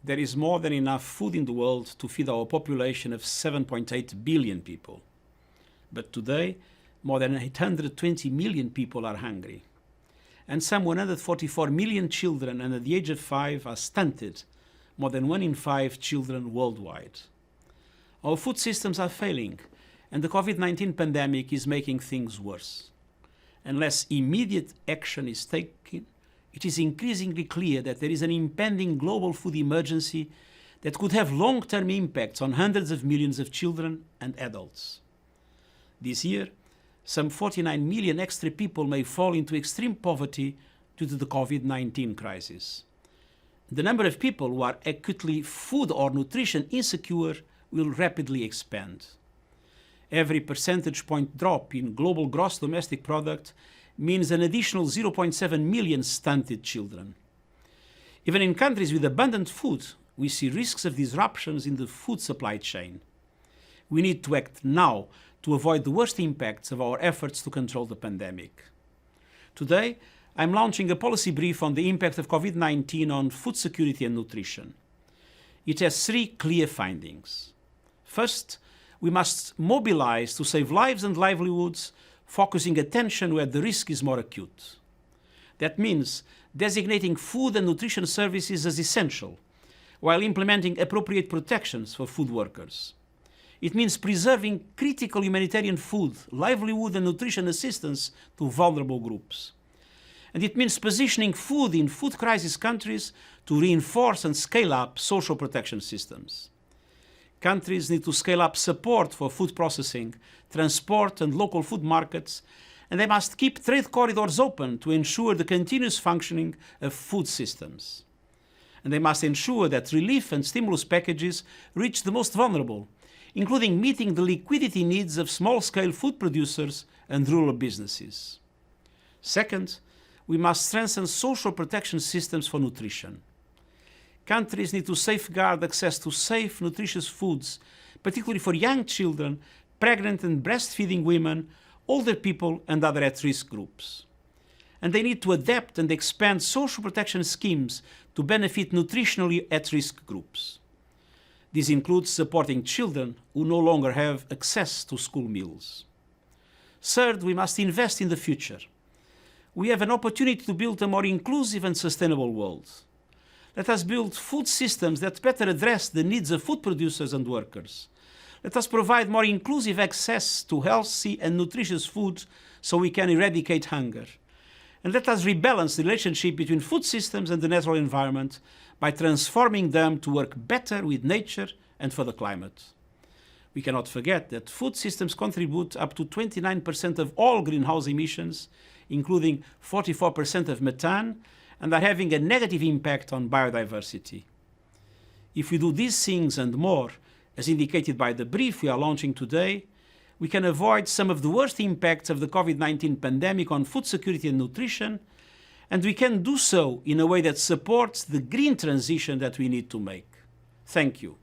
there is more than enough food in the world to feed our population of 7.8 billion people. But today, more than 820 million people are hungry. And some 144 million children under the age of 5 are stunted, more than 1 in 5 children worldwide. Our food systems are failing, and the COVID-19 pandemic is making things worse. Unless immediate action is taken, it is increasingly clear that there is an impending global food emergency that could have long-term impacts on hundreds of millions of children and adults. This year, some 49 million extra people may fall into extreme poverty due to the COVID-19 crisis. The number of people who are acutely food or nutrition insecure will rapidly expand. Every percentage point drop in global gross domestic product means an additional 0.7 million stunted children. Even in countries with abundant food, we see risks of disruptions in the food supply chain. We need to act now to avoid the worst impacts of our efforts to control the pandemic. Today, I'm launching a policy brief on the impact of COVID-19 on food security and nutrition. It has 3 clear findings. First, we must mobilize to save lives and livelihoods, focusing attention where the risk is more acute. That means designating food and nutrition services as essential, while implementing appropriate protections for food workers. It means preserving critical humanitarian food, livelihood and nutrition assistance to vulnerable groups. And it means positioning food in food crisis countries to reinforce and scale up social protection systems. Countries need to scale up support for food processing, transport and local food markets, and they must keep trade corridors open to ensure the continuous functioning of food systems. And they must ensure that relief and stimulus packages reach the most vulnerable, including meeting the liquidity needs of small-scale food producers and rural businesses. Second, we must strengthen social protection systems for nutrition. Countries need to safeguard access to safe, nutritious foods, particularly for young children, pregnant and breastfeeding women, older people and other at-risk groups. And they need to adapt and expand social protection schemes to benefit nutritionally at-risk groups. This includes supporting children who no longer have access to school meals. Third, we must invest in the future. We have an opportunity to build a more inclusive and sustainable world. Let us build food systems that better address the needs of food producers and workers. Let us provide more inclusive access to healthy and nutritious food so we can eradicate hunger. And let us rebalance the relationship between food systems and the natural environment by transforming them to work better with nature and for the climate. We cannot forget that food systems contribute up to 29% of all greenhouse emissions, including 44% of methane, and are having a negative impact on biodiversity. If we do these things and more, as indicated by the brief we are launching today, we can avoid some of the worst impacts of the COVID-19 pandemic on food security and nutrition, and we can do so in a way that supports the green transition that we need to make. Thank you.